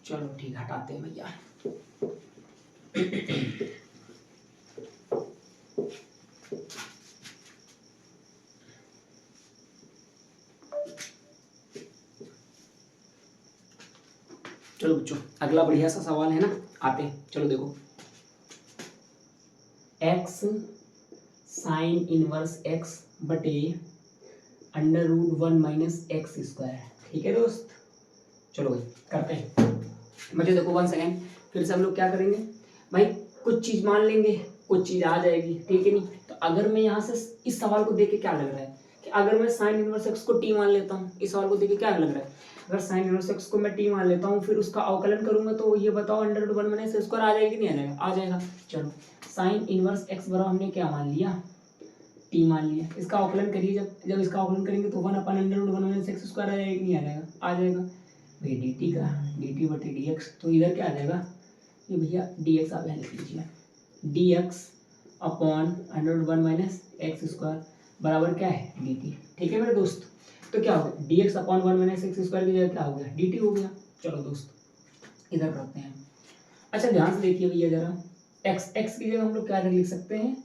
चलो ठीक, हटाते हैं भैया। चलो बच्चों, अगला बढ़िया सा सवाल है ना, आते हैं। चलो देखो, x साइन इनवर्स x बटे under root 1 minus x square. ठीक है दोस्त, चलो भाई करते हैं। मुझे देखो 1 सेकेंड, फिर से हम लोग क्या करेंगे भाई, कुछ चीज़ मान लेंगे, कुछ चीज़ आ जाएगी, ठीक है नहीं। तो अगर मैं यहाँ से इस सवाल को देख के क्या लग रहा है कि अगर मैं साइन इनवर्स एक्स को टी मान लेता हूँ, इस सवाल को देख के क्या लग रहा है, अगर साइन इनवर्स एक्स को मैं टी मान लेता हूँ, फिर उसका अवकलन करूंगा तो ये बताओ अंडर रूट 1 माइनस स्क्वायर आ जाएगी नहीं आ जाएगा? आ जाएगा। चलो साइन इनवर्स एक्स बराबर हमने क्या मान लिया, टी मान लिया। इसका अवकलन करिए, जब इसका अवकलन करेंगे तो 1 अपन under root 1 minus x square आ जाएगा नहीं आ जाएगा? आ जाएगा भाई। डी टी का डी टी बटे डी एक्स, तो इधर क्या आ जाएगा ये भैया, डी एक्स आप यहाँ लिख लीजिए, d x upon under root 1 minus x square बराबर क्या है डी टी। ठीक है मेरे दोस्त, तो क्या हो गया D x upon 1 minus x square की जगह क्या हो गया डी टी हो गया। चलो दोस्त इधर करते हैं। अच्छा ध्यान से देखिए भैया जरा, एक्स एक्स की जगह हम लोग क्या लिख सकते हैं,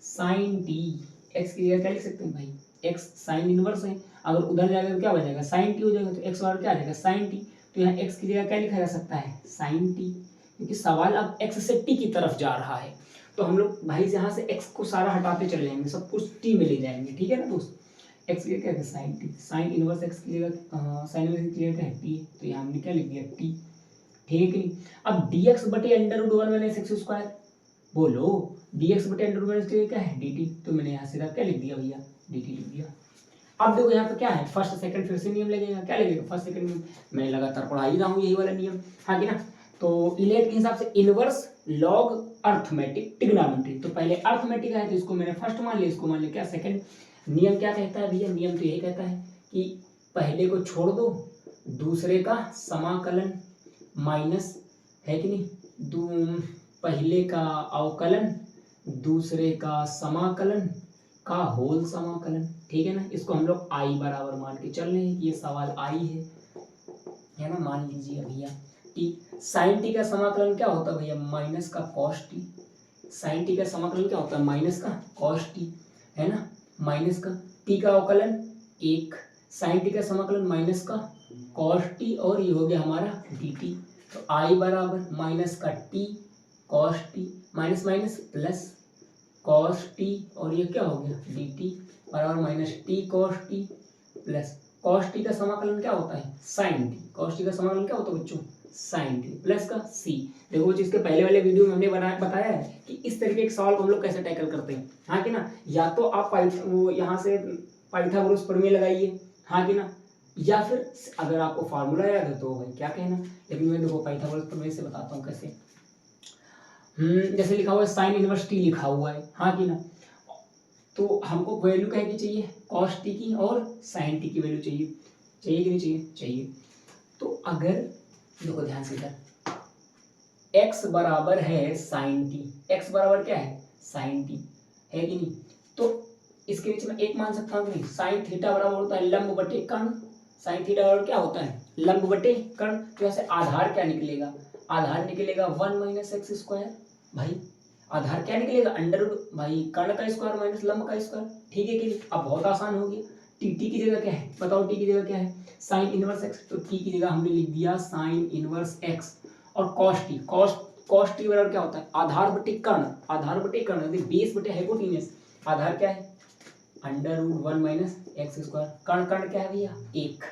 साइन टी। एक्स की जगह क्या लिख सकते हैं भाई, एक्स साइन इनवर्स है, अगर उधर जाएगा तो क्या बचेगा साइन टी हो जाएगा, तो एक्स बराबर क्या आ जाएगा साइन टी। तो यहाँ एक्स की जगह क्या लिखा जा सकता है साइन टी, क्योंकि सवाल अब एक्स से टी की तरफ जा रहा है। तो हम लोग भाई यहाँ से एक्स को सारा हटाते चले जाएंगे, सब कुछ टी में ले जाएंगे, ठीक है ना दोस्त। एक्स की जगह क्या है sine T, sine inverse x की जगह साइन इनवर्स की जगह क्या है टी, तो यहाँ हमने क्या लिख दिया टी। ठीक है, अब डी एक्स बटे under root 1 minus x square, बोलो dx बटे अंडर रूट माइनस क्या है dt, तो मैंने यहाँ सीधा क्या लिख दिया भैया dt लिख दिया। अब देखो यहाँ पे क्या है, फर्स्ट सेकंड फिर से नियम लगेगा, क्या लगेगा फर्स्ट सेकंड नियम, मैं लगातार पढ़ा ही रहा हूँ यही वाला नियम, हाँ कि ना। तो इलेट के हिसाब से इनवर्स लॉग अर्थमेटिक ट्रिग्नोमेट्री, तो पहले अर्थमेटिक है तो इसको मैंने फर्स्ट मान लिया, इसको मान लिया क्या सेकंड। नियम क्या कहता है भैया, नियम तो यही कहता है कि पहले को छोड़ दो, दूसरे का समाकलन माइनस, है कि नहीं, पहले का अवकलन दूसरे का समाकलन का होल समाकलन, ठीक है ना। इसको हम लोग आई बराबर मान के चल रहे हैं कि ये सवाल आई है ना। मान लीजिए भैया टी, साइन टी का समाकलन क्या होता है भैया माइनस का कॉस टी, साइन टी का समाकलन क्या होता है माइनस का कॉस टी, है ना, माइनस का टी का अवकलन एक, साइन टी का समाकलन माइनस का कॉस टी, और ये हो गया हमारा डी टी। तो आई बराबर माइनस का T cos T minus minus plus cos T, और ये क्या हो गया डी टी बराबर minus T cos T plus cos T का समाकलन क्या होता है साइन टी, कॉस टी का समाकलन क्या होता है बच्चों साइन टी प्लस का सी। देखो वो जिसके पहले वाले वीडियो में हमने बताया है कि इस तरीके के सवाल को हम लोग कैसे टैकल करते हैं, हाँ कि ना। या तो आप वो यहाँ से पाइथागोरस प्रमेय लगाइए, हाँ कि ना, या फिर अगर आपको फार्मूला याद है तो भाई क्या कहना, लेकिन मैं देखो पाइथागोरस प्रमेय से बताता हूँ कैसे। जैसे लिखा हुआ है साइन इनवर्स टी लिखा हुआ है, हाँ कि ना, तो हमको वैल्यू कह के चाहिए कॉस टी की और साइन टी की वैल्यू चाहिए, चाहिए कि नहीं चाहिए, चाहिए। तो अगर देखो ध्यान से इधर x बराबर है साइन टी, x बराबर क्या है साइन टी, है कि नहीं, तो इसके बीच में एक मान सकता हूँ कि नहीं, साइन थीटा बराबर होता है लंब बटे कर्ण, साइन थीटा बराबर क्या होता है लंब बटे कर्ण। तो ऐसे आधार क्या निकलेगा, आधार निकलेगा 1 माइनस एक्स स्क्वायर, भाई आधार क्या निकलेगा अंडर रूट भाई कर्ण का स्क्वायर माइनस लंब का स्क्वायर, ठीक है कि नहीं। अब बहुत आसान हो गया, टी की जगह क्या है बताओ, टी की जगह क्या है साइन इनवर्स एक्स, तो टी की जगह हमने लिख दिया साइन इनवर्स एक्स, और कॉस टी, कॉस टी बराबर क्या होता है आधार बटे कर्ण, आधार बटे कर्ण बेस बटे हाइपोटेनस, आधार क्या है under root 1 minus x square, कर्ण कर्ण क्या है भैया एक,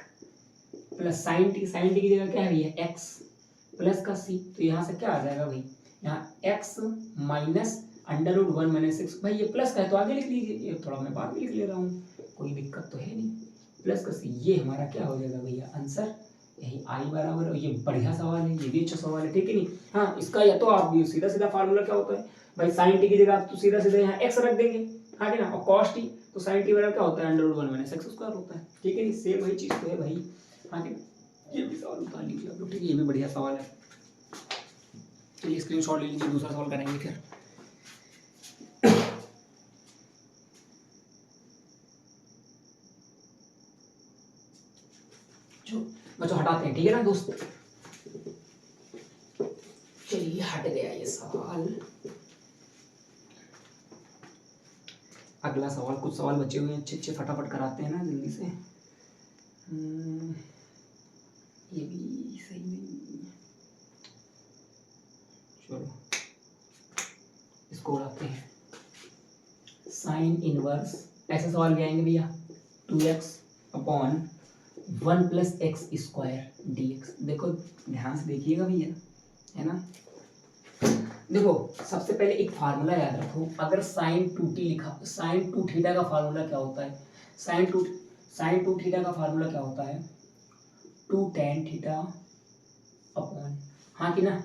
plus sine T, sine T की जगह क्या है भैया एक्स प्लस का सी। तो यहाँ से क्या आ जाएगा भाई, यहाँ x minus under root 1 minus x, भाई ये प्लस का है तो आगे लिख लीजिए, ये थोड़ा मैं बाद में लिख ले रहा हूँ, कोई दिक्कत तो है नहीं, प्लस का सी, ये हमारा क्या हो जाएगा भैया आंसर, यही आई बराबर, और ये बढ़िया सवाल है, ये भी अच्छा सवाल है, ठीक है नहीं। हाँ इसका या तो आप भी सीधा सीधा फार्मूला क्या होता है भाई, साइन टी की जगह आप तो सीधा सीधा यहाँ एक्स रख देंगे, हाँ ना, और कॉस टी तो साइन टी बराबर क्या होता है under root 1 minus x square होता है, ठीक है नहीं, सेम वही चीज़ तो है भाई, हाँ ना। ये भी सवाल उतार लीजिए आप लोग, ठीक है, ये भी बढ़िया सवाल है। चलिए स्क्रीनशॉट ले लीजिए, दूसरा सवाल करेंगे फिर। बच्चों हटाते हैं, ठीक है ना दोस्त। ये हट गया ये सवाल। अगला सवाल, कुछ सवाल बचे हुए हैं अच्छे अच्छे, फटाफट कराते हैं ना जल्दी से। ये भी सही नहीं, चलो इसको उड़ाते हैं। साइन इनवर्स, ऐसे सवाल भी आएंगे भैया, 2x upon 1 plus x square D x. देखो ध्यान से देखिएगा भैया, है ना। देखो सबसे पहले एक फार्मूला याद रखो, अगर साइन 2t लिखा, साइन 2 थीटा का फार्मूला क्या होता है, साइन 2 थीटा का फार्मूला क्या होता है, 2 tan थीटा अपॉन, हाँ कि ना,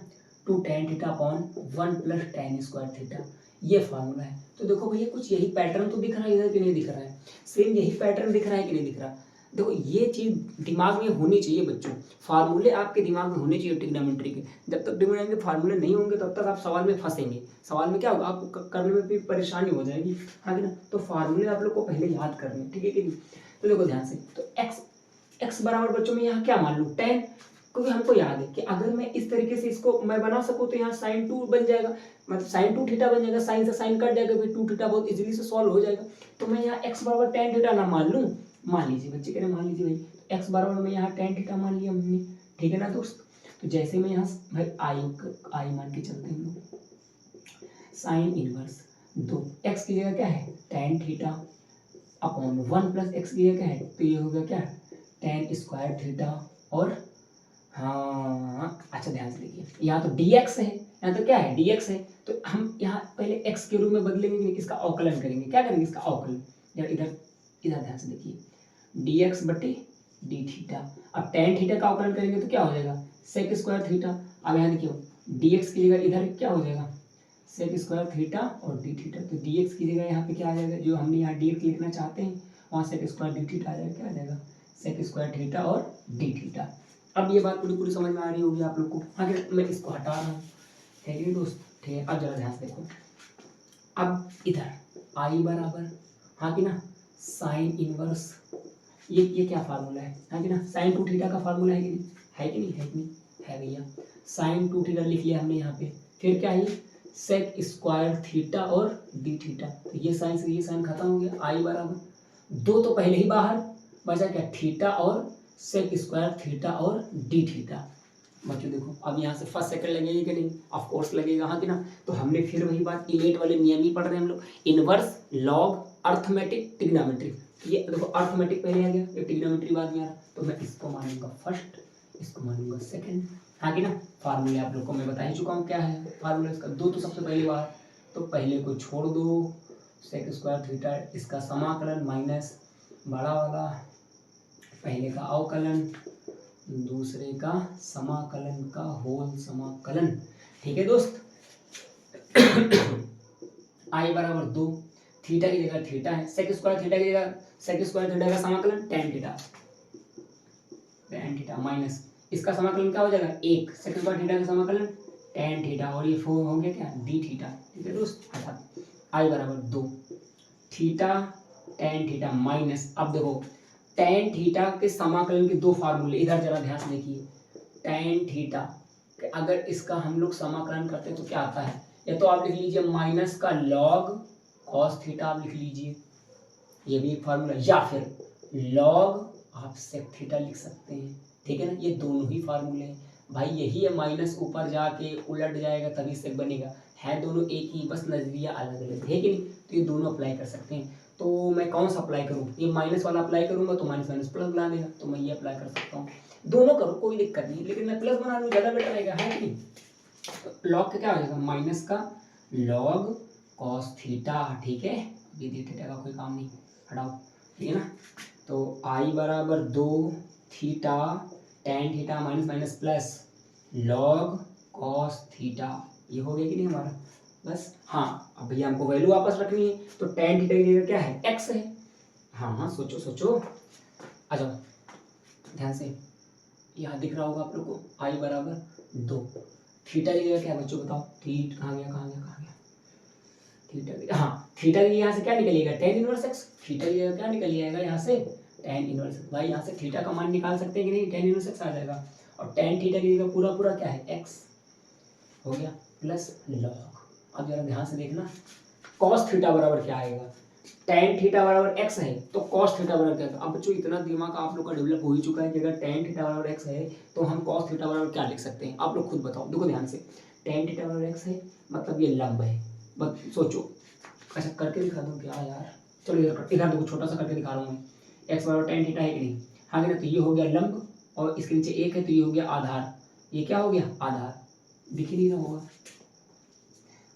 2 tan theta upon 1 plus tan square theta, ये फार्मूला है। तो देखो भैया कुछ यही पैटर्न तो दिख रहा है इधर कि नहीं दिख रहा है, सेम यही पैटर्न दिख रहा है कि नहीं दिख रहा। देखो ये चीज दिमाग में होनी चाहिए बच्चों, फार्मूले आपके दिमाग में होने चाहिए ट्रिग्नोमेट्री के। जब तक ट्रिग्नोमेट्री के फार्मूले नहीं होंगे तब तक आप सवाल में फंसेंगे, सवाल में क्या होगा, आपको करने में भी परेशानी हो जाएगी, हाँ कि ना। तो फार्मूले आप लोग को पहले याद करने, ठीक है कि नहीं। तो देखो ध्यान से, तो एक्स बराबर बच्चों में यहाँ क्या मान लूँ, 10, क्योंकि हमको याद है कि अगर मैं इस तरीके से इसको मैं बना सकूँ तो यहाँ साइन 2 बन जाएगा, मतलब साइन 2 थीटा बन जाएगा, साइन से साइन कट जाएगा, फिर 2 थीटा बहुत इजीली से सॉल्व हो जाएगा। तो मैं यहाँ x बराबर tan थीटा ना मान लूँ, मान लीजिए बच्चे कह रहे मान लीजिए भाई, x बराबर मैं यहाँ tan थीटा मान लिया हमने, ठीक है ना दोस्त। तो जैसे मैं यहाँ भाई आई मान के चलते हैं लोग, साइन इनवर्स 2, x की जगह क्या है tan theta upon 1 plus x की जगह क्या है, तो ये हो गया क्या tan स्क्वायर थीटा, और हाँ अच्छा ध्यान से देखिए, यहाँ तो dx है, यहाँ तो क्या है dx है, तो हम यहाँ पहले x के रूप में बदलेंगे कि इसका अवकलन करेंगे, क्या करेंगे इसका अवकलन, यार इधर इधर ध्यान से देखिए, dx बटे डी थीटा, अब tan थीटा का अवकलन करेंगे तो क्या हो जाएगा सेक स्क्वायर थीटा। अब यहाँ देखिए dx की जगह इधर क्या हो जाएगा सेक स्क्वायर थीटा और डी थीटा, तो dx की जगह यहाँ पे क्या आ जाएगा, जो हमने यहाँ dx लिखना चाहते हैं वहाँ सेक स्क्वायर डी थीटा आ जाएगा, क्या आ जाएगा सेक स्क्वायर थीटा और डी थीटा। अब ये बात पूरी पूरी समझ में आ रही होगी आप लोग को, आगे मैं इसको हटा रहा हूँ, ठीक है दोस्त, ठीक है। अब जरा ध्यान से देखो, अब इधर आई बराबर, हाँ कि ना, साइन इनवर्स, ये क्या फार्मूला है, हाँ कि ना, साइन 2 थीटा का फार्मूला है कि नहीं, है कि नहीं, है कि नहीं, है भैया, साइन 2 थीटा लिख लिया हमने यहाँ पे, फिर क्या है सेक स्क्वायर थीटा और डी थीटा, तो ये साइन से ये साइन खत्म हो गया, आई बराबर 2 तो पहले ही बाहर, बचा क्या थीटा और सेक स्क्वायर थीटा और डी थीटा। बच्चों देखो अब यहाँ से फर्स्ट सेकंड लगेगा कि नहीं, ऑफ कोर्स लगेगा, हाँ कि ना। तो हमने फिर वही बात इलेट वाले नियम ही पढ़ रहे हैं हम लोग, इनवर्स, लॉग, अर्थमेटिक, ट्रिग्नोमेट्री। ये देखो अर्थमेटिक पहले आ गया, ये ट्रिग्नोमेट्री बाद में आ रहा, तो मैं इसको मानूंगा फर्स्ट, इसको मानूंगा सेकंड, हाँ कि ना। फार्मूले आप लोग को मैं बता ही चुका हूँ क्या है फार्मूला इसका, 2 तो सबसे पहले बार, तो पहले को छोड़ दो, सेक स्क्वायर थीटा, इसका समाकलन माइनस बड़ा वाला, पहले का अवकलन, दूसरे का समाकलन का होल समाकलन, ठीक है दोस्त। आई बराबर 2, थीटा की जगह थीटा है, सेक स्क्वायर थीटा की जगह सेक स्क्वायर थीटा का समाकलन tan थीटा माइनस इसका समाकलन क्या हो जाएगा 1, सेक स्क्वायर थीटा का समाकलन tan थीटा, और ये 4 हो गया क्या डी थीटा, ठीक है दोस्त। अर्थात आई बराबर 2 थीटा tan थीटा माइनस, अब देखो tan थीटा के समाकलन के 2 फार्मूले, इधर जरा ध्यान से देखिए, tan थीटा अगर इसका हम लोग समाकलन करते हैं तो क्या आता है, या तो आप लिख लीजिए माइनस का लॉग कॉस थीटा आप लिख लीजिए, ये भी एक फार्मूला, या फिर लॉग आप सेक थीटा लिख सकते हैं, ठीक है ना। ये दोनों ही फार्मूले हैं भाई, यही है माइनस ऊपर जाके उलट जाएगा तभी सेक बनेगा, है दोनों एक ही, बस नजरिया अलग अलग है कि नहीं। तो ये दोनों अप्लाई कर सकते हैं, तो मैं कौन सा अप्लाई करूँ, ये माइनस वाला अप्लाई करूंगा तो माइनस माइनस प्लस बना देगा, तो मैं ये अप्लाई कर सकता हूँ, दोनों करो कोई दिक्कत नहीं, लेकिन मैं प्लस बना लूँ ज़्यादा बेटर रहेगा, है कि नहीं। तो लॉग का क्या हो जाएगा माइनस का लॉग कॉस थीटा, ठीक है, ये डी थीटा का कोई काम नहीं, हटाओ, ठीक है ना। तो आई बराबर 2 theta tan theta minus minus plus log cos theta, ये हो गया कि नहीं हमारा, बस। हाँ अब भैया हमको वैल्यू वापस रखनी है, तो tan थीटा की जगह क्या है x है, हाँ हाँ सोचो सोचो, आ जाओ ध्यान से, यहाँ दिख रहा होगा आप लोग को आई बराबर 2, थीटा की जगह क्या है बच्चों बताओ, थीटा कहाँ गया कहाँ गया कहाँ गया, थीटा की, हाँ थीटा की यहाँ से क्या निकलेगा tan इनवर्स x, थीटा की जगह क्या निकल जाएगा यहाँ से tan इनवर्स, भाई यहाँ से थीटा का मान निकाल सकते हैं कि नहीं, tan इनवर्स x आ जाएगा, और tan थीटा की जगह पूरा पूरा क्या है x हो गया, प्लस लॉग। अब जरा ध्यान से देखना, कॉस थीटा बराबर क्या आएगा, टेन थीटा बराबर एक्स है तो कॉस थीटा बराबर क्या है। अब बच्चों इतना दिमाग आप लोग का डेवलप हो ही चुका है कि अगर टेन थीटा बराबर एक्स है तो हम कॉस थीटा बराबर क्या लिख सकते हैं, आप लोग खुद बताओ। देखो ध्यान से, टेन थीटा बराबर एक्स है मतलब ये लंब है, बस सोचो। अच्छा करके दिखा दूँ क्या यार, चलो इधर दिखा दो, छोटा सा करके दिखा रहा हूँ मैं। एक्स बराबर टेन थीटा है कि नहीं, हाँ कि ना, तो ये हो गया लंब और इसके नीचे एक है तो ये हो गया आधार, ये क्या हो गया आधार, दिख ही नहीं रहा होगा।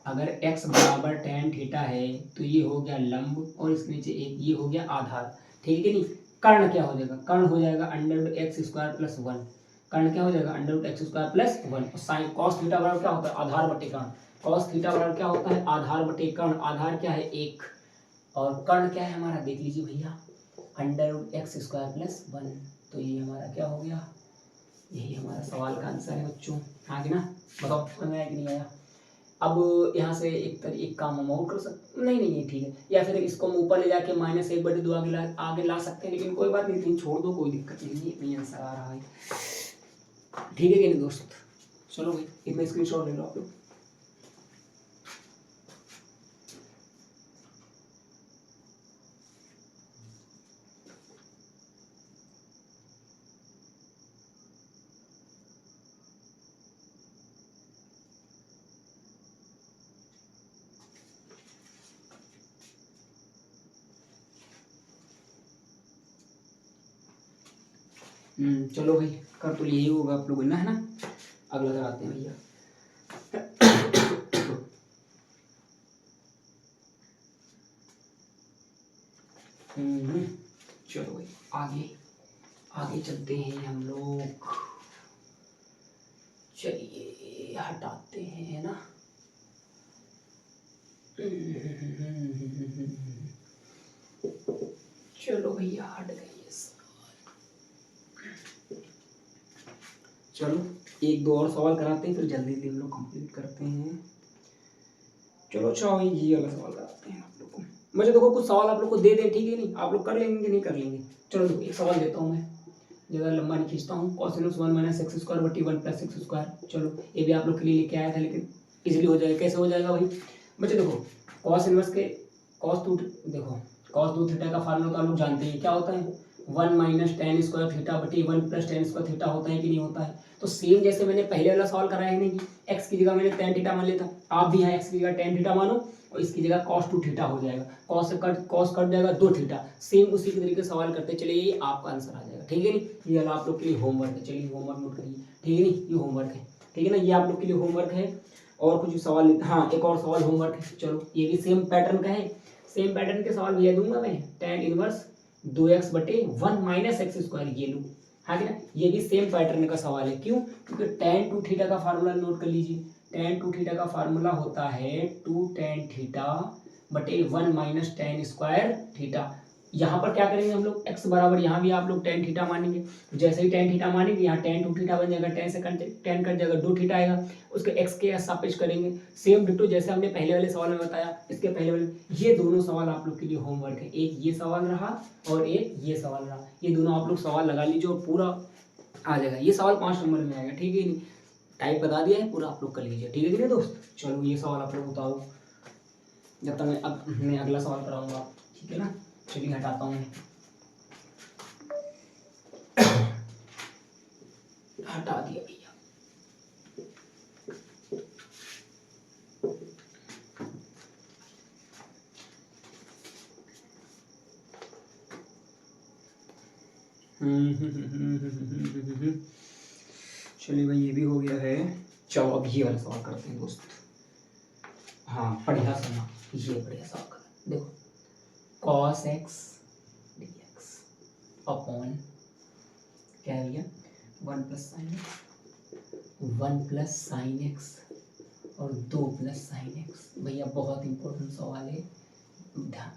अगर x बराबर टेन थीटा है तो ये हो गया लंब और इसके नीचे एक ये हो गया आधार, ठीक है कि नहीं। कर्ण क्या हो जाएगा, कर्ण हो जाएगा under root x square plus one, कर्ण क्या हो जाएगा under root x square plus one. और साइन कॉस थीटा बराबर क्या होता है आधार बटे कर्ण, कॉस थीटा बराबर क्या होता है आधार बटे कर्ण, आधार क्या है एक और कर्ण क्या है हमारा देख लीजिए भैया under root x square plus one. तो ये हमारा क्या हो गया, यही हमारा सवाल का आंसर है बच्चों, हाँ कि ना, बताओ समझ में आया कि नहीं आया। अब यहाँ से एक काम हम और कर सकते, नहीं ठीक है, या फिर इसको हम ऊपर ले जाके माइनस एक बटे दो आगे ला सकते हैं, लेकिन कोई बात नहीं, छोड़ दो, कोई दिक्कत नहीं आंसर आ रहा है, ठीक है कि नहीं दोस्त। चलो भाई इतना स्क्रीनशॉट ले लो आप लोग। चलो भाई कर तो यही होगा आप लोगों ने, है ना। अगला कराते हैं भैया। चलो भाई आगे आगे चलते हैं हम लोग, चलिए हटाते हैं, है ना। चलो भैया हट गए ये सवाल। चलो एक दो और सवाल कराते हैं फिर जल्दी जल्दी हम लोग कंप्लीट करते हैं। चलो अच्छा ये वाला सवाल कराते हैं आप लोग को। मुझे देखो कुछ सवाल आप लोग को दे दें, ठीक है नहीं, आप लोग कर लेंगे कि नहीं कर लेंगे। चलो देखो एक सवाल देता हूँ मैं, ज़्यादा लंबा नहीं खींचता हूँ। कॉसिनस वन माइनस एक्स स्क्वायर बटी वन प्लस एक्स स्क्वायर। चलो ये भी आप लोग के लिए लेके आया था, लेकिन इजीली हो जाएगा। कैसे हो जाएगा भाई बच्चे, देखो कॉस इनवर्स के कॉस टू, देखो कॉस टू थीटा का फार्मूला तो आप लोग जानते हैं क्या होता है, one minus tan square theta बटी one plus tan square theta होता है कि नहीं होता है। तो सेम जैसे मैंने पहले वाला सवाल कराया है नहीं कि एक्स की जगह मैंने टेन थीटा मान लिया था, आप भी यहाँ एक्स की जगह टेन थीटा मानो और इसकी जगह कॉस टू थीटा हो जाएगा, कॉस कट जाएगा दो थीटा। सेम उसी के तरीके सवाल करते चलिए, ये आपका आंसर आ जाएगा, ठीक है नहीं। ये आप लोग के लिए होमवर्क है, चलिए होमवर्क नोट करिए, ठीक है नहीं, ये होमवर्क है, ठीक है ना, ये आप लोग के लिए होमवर्क है। और कुछ सवाल, हाँ एक और सवाल होमवर्क है, चलो ये भी सेम पैटर्न का है। सेम पैटर्न के सवाल भैया दूंगा मैं, टेन इनवर्स दो एक्स बटे वन माइनस एक्स स्क्वायर, ये लूँ, हाँ क्या, ये भी सेम पैटर्न का सवाल है। क्यों, क्योंकि टेन टू थीटा का फार्मूला नोट कर लीजिए, टेन टू थीटा का फार्मूला होता है टू टेन थीटा बटे one minus tan square theta. यहाँ पर क्या करेंगे हम लोग, x बराबर यहाँ भी आप लोग टेन थीटा मानेंगे, जैसे ही टेन थीटा मानेंगे यहाँ टेन टू थीटा बन जाएगा, टेन से टेन कट जाएगा, दो थीटा आएगा, उसके x के सापेक्ष करेंगे। सेम डिट्टो जैसे हमने पहले वाले सवाल में बताया, इसके पहले वाले, ये दोनों सवाल आप लोग के लिए होमवर्क है, एक ये सवाल रहा और एक ये सवाल रहा, ये दोनों आप लोग सवाल लगा लीजिए और पूरा आ जाएगा। ये सवाल 5 नंबर में आएगा, ठीक है नहीं, टाइप बता दिया है, पूरा आप लोग कर लीजिए, ठीक है कि नहीं दोस्त। चलो ये सवाल आप लोग उतारो, जब तक मैं अगला सवाल कराऊंगा, ठीक है ना। चलिए हटाता हूँ, हटा दिया भैया। चलिए भाई ये भी हो गया है। चलो अब ये वाला सवाल करते हैं दोस्त, हाँ बढ़िया सुना, ये बढ़िया सवाल कर, देखो cos x dx अपॉन क्या है भैया, वन प्लस साइन एक्स और दो प्लस साइन एक्स। भैया बहुत इंपॉर्टेंट सवाल है,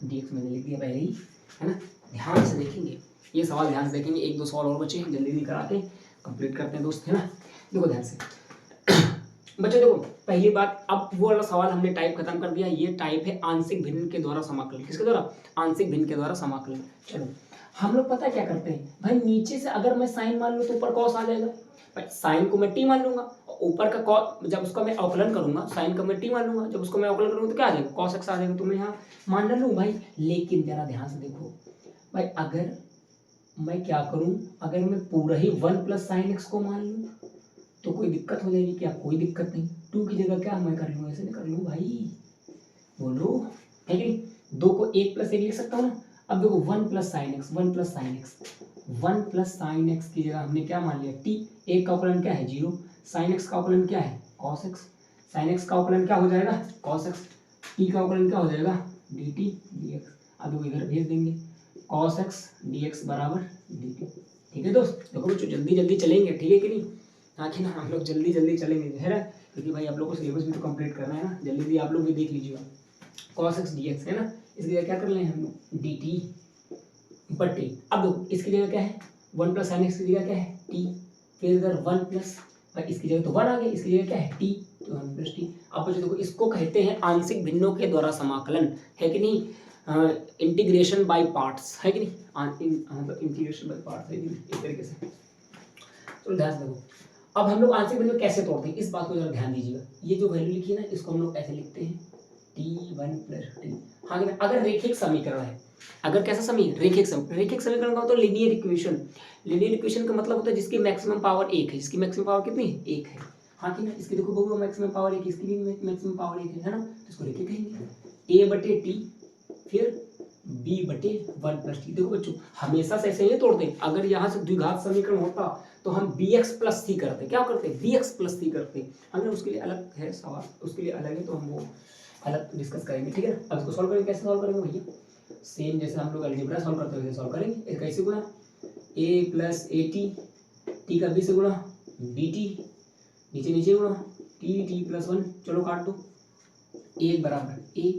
dx मैंने लिख दिया पहले ही, है ना। ध्यान से देखेंगे ये सवाल, ध्यान से देखेंगे, एक दो सवाल और बचे हैं, जल्दी जल्दी करा के कंप्लीट करते हैं दोस्त, है ना। देखो ध्यान से बच्चों, देखो पहली बात, अब वो वाला सवाल हमने टाइप खत्म कर दिया, ये टाइप है आंशिक भिन्न के द्वारा समाकलन। किसके द्वारा, आंशिक भिन्न के द्वारा समाकलन। चलो हम लोग पता क्या करते हैं भाई, नीचे से अगर मैं साइन मान लूँ तो ऊपर कॉस आ जाएगा, भाई साइन को मैं टी मान लूंगा, और ऊपर का जब उसका मैं अवकलन करूंगा साइन का मैं टी मान लूंगा, जब उसको मैं अवकलन करूंगा तो क्या आ जाएगा cos x आ जाएगा, तो मैं यहाँ मान ना लूँ भाई। लेकिन जरा ध्यान से देखो भाई, अगर मैं क्या करूं, अगर मैं पूरा ही 1 प्लस साइन एक्स को मान लूं तो कोई दिक्कत हो जाएगी क्या? कोई दिक्कत नहीं। 2 की जगह क्या मैं कर लूँ, ऐसे नहीं कर लूँ भाई, बोलो है कि नहीं? 2 को 1 प्लस 1 लिख सकता हूँ ना। अब देखो 1 plus sine x, 1 plus sine x, 1 plus sine x की जगह हमने क्या मान लिया टी। एक का अवकलन क्या है 0, साइन एक्स का अवकलन क्या है cos x, साइन एक्स का अवकलन क्या हो जाएगा cos x, टी का अवकलन क्या हो जाएगा dt dx। अब वो इधर भेज देंगे cos x dx बराबर dt। ठीक है दोस्त, देखो बच्चों जल्दी जल्दी चलेंगे, ठीक है कि नहीं? आखिर ना हम लोग जल्दी जल्दी चलेंगे है ना, क्योंकि भाई आप लोग को सिलेबस भी तो कंप्लीट करना है ना, जल्दी जल्दी आप लोग भी देख लीजिएगा। cos x dx है ना, इसकी जगह क्या कर लें हम लोग dt बटे, अब देखो इसकी जगह क्या है 1 प्लस साइन एक्स की जगह क्या है t, फिर इधर 1 प्लस, इसकी जगह तो 1 आ गया, इसकी जगह क्या है t, तो 1 प्लस टी। अब बच्चों देखो इसको कहते हैं आंशिक भिन्नों के द्वारा समाकलन, है कि नहीं? इंटीग्रेशन बाय पार्ट्स, है कि नहीं? मतलब इंटीग्रेशन बाय पार्ट्स है कि नहीं, इस तरीके से। तो ध्यान से देखो, अब हम लोग आंशिक भिन्न कैसे तोड़ते हैं इस बात को जरा ध्यान दीजिएगा। ये जो वैल्यू लिखी है ना, इसको हम लोग ऐसे लिखते हैं t1 प्लस टी। हाँ कि ना, अगर रेखिक समीकरण है, अगर कैसा समीकरण रेखिक समीकरण का होता है लीनियर इक्वेशन। लीनियर इक्वेशन का मतलब होता है जिसकी मैक्सिमम पावर 1 है, जिसकी मैक्सिमम पावर कितनी है 1 है। हाँ कि ना, इसकी देखो बहु मैक्सिमम पावर 1, इसकी भी मैक्सिमम पावर 1 है ना, तो इसको रेखिक कहेंगे। a बटे टी फिर b बटे 1 प्लस टी। देखो बच्चों हमेशा से ऐसे नहीं तोड़ते, अगर यहाँ से द्विघात समीकरण होता तो हम bx प्लस सी करते, क्या करते bx प्लस सी करते। अगर उसके लिए अलग है सवाल, उसके लिए अलग है तो हम वो अलग डिस्कस करेंगे, ठीक है ना? अब इसको सॉल्व करेंगे, कैसे सॉल्व करेंगे भैया? सेम जैसे हम लोग अलजेब्रा सॉल्व करते हैं वैसे सॉल्व करेंगे। कैसे गुणा a प्लस ए टी का b से गुणा dt, नीचे नीचे गुणा टी प्लस 1, चलो काट दो, a बराबर a,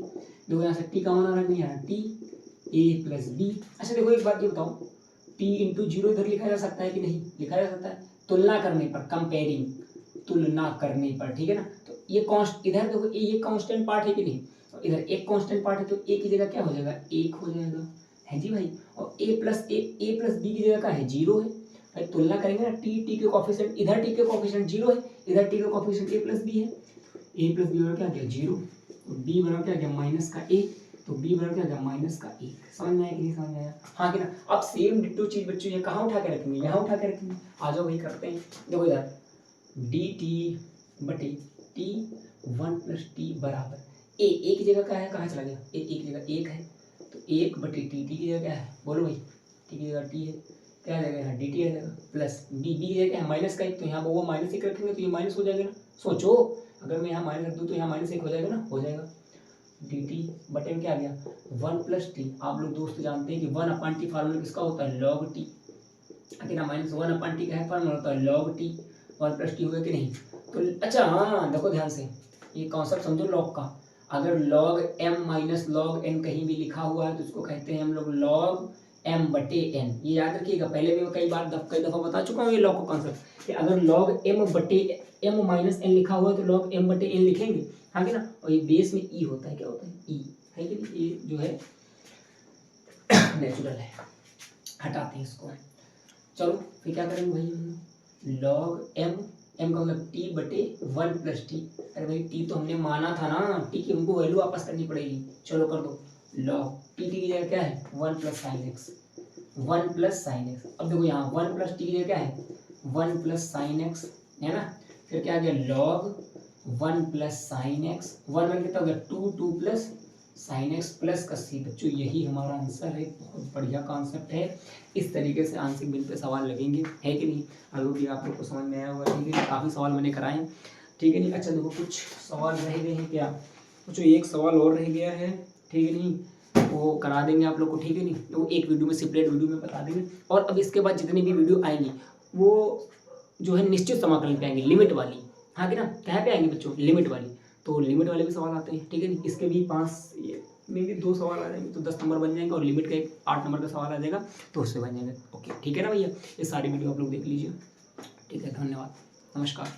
देखो यहाँ से t का मान आ रहा है, यहाँ t a प्लस b। अच्छा देखो एक बात ये बताओ, t इंटू 0 इधर लिखा जा सकता है कि नहीं? लिखा जा सकता है, तुलना करने पर, कंपेयरिंग, तुलना करने पर, ठीक है ना? तो ये कॉन्स्ट इधर देखो ये कांस्टेंट पार्ट है कि नहीं, और इधर एक कांस्टेंट पार्ट है, तो a की जगह क्या हो जाएगा 1 हो जाएगा, है जी भाई। और a प्लस b की जगह क्या है 0 है भाई। तुलना करेंगे ना, t के कोफिशिएंट, इधर t के कोफिशिएंट 0 है, इधर t के कोफिशिएंट a प्लस b है। a प्लस b बराबर क्या गया 0, b बराबर क्या गया माइनस का a, तो b बराबर क्या गया माइनस का 1। समझ में आया कि नहीं समझ में आया? हाँ कि ना? अब सेम डिट्टो चीज बच्चों ये कहाँ उठा के रखेंगे, यहाँ उठा के रखेंगे। आ जाओ भाई करते हैं, देखो यार dt बटे टी 1 प्लस टी बराबर ए की जगह क्या है, कहाँ चला गया ए की जगह 1 है, तो 1 बटे टी की जगह क्या है बोलो भाई, टी की जगह टी है, क्या आ जाएगा यहाँ डी टी आ जाएगा, प्लस डी की जगह क्या है माइनस का 1, तो यहाँ वो माइनस 1 रखेंगे तो ये माइनस हो जाएगा ना। सोचो अगर मैं यहाँ माइनस रख दूँ तो यहाँ माइनस 1 हो जाएगा ना, हो जाएगा। डी टी बटे में क्या आ गया 1 प्लस टी। आप लोग दोस्त जानते हैं कि 1 अपॉन टी फार्मूला किसका होता है लॉग टी, ना माइनस 1 अपॉन टी का है फार्मूला होता है लॉग टी, 1 प्लस टी हुआ कि नहीं? तो अच्छा हाँ देखो ध्यान से, ये कॉन्सेप्ट समझो लॉग का। अगर log m minus log n कहीं भी लिखा हुआ है तो उसको कहते हैं हम लोग log m बटे n। ये याद रखिएगा, पहले भी मैं कई दफ़ा बता चुका हूँ ये लॉग का कॉन्सेप्ट, कि अगर log m बटे m माइनस n लिखा हुआ है तो log m बटे n लिखेंगे, हाँ कि ना? और ये बेस में e होता है, क्या होता है e, है कि नहीं? ये जो है नेचुरल है, हटाते हैं इसको। चलो फिर क्या करेंगे भाई, log m का मतलब t बटे 1 प्लस टी। अरे भाई t तो हमने माना था ना, t की हमको वैल्यू वापस करनी पड़ेगी। चलो कर दो, log t की जगह क्या है 1 plus sine x, 1 plus sine x. अब देखो यहाँ 1 प्लस टी की जगह क्या है 1 प्लस साइन एक्स, है ना? फिर क्या आ गया log 1 प्लस साइन एक्स, 1 कितना हो गया 2 प्लस साइन एक्स प्लस का सी। बच्चों यही हमारा आंसर है, बहुत बढ़िया कॉन्सेप्ट है। इस तरीके से आंशिक भिन्न पे सवाल लगेंगे, है कि नहीं? अगर भी आप लोग को समझ में आया होगा, ठीक है? काफ़ी सवाल मैंने कराए हैं, ठीक है नहीं? अच्छा देखो कुछ सवाल रह गए हैं क्या, कुछ एक सवाल और रह गया है, ठीक है नहीं? वो करा देंगे आप लोग को, ठीक है नहीं? वो एक वीडियो में, सेपरेट वीडियो में बता देंगे। और अब इसके बाद जितनी भी वीडियो आएंगी वो जो है निश्चित समाकलन पे आएंगे, लिमिट वाली, हाँ कि ना? कहाँ पे आएंगे बच्चों, लिमिट वाली। तो लिमिट वाले भी सवाल आते हैं, ठीक है नहीं? इसके भी 5 में भी 2 सवाल आ जाएंगे तो 10 नंबर बन जाएंगे, और लिमिट का एक 8 नंबर का सवाल आ जाएगा तो उससे बन जाएगा। ओके ठीक है ना भैया? ये सारी वीडियो आप लोग देख लीजिए, ठीक है? धन्यवाद, नमस्कार।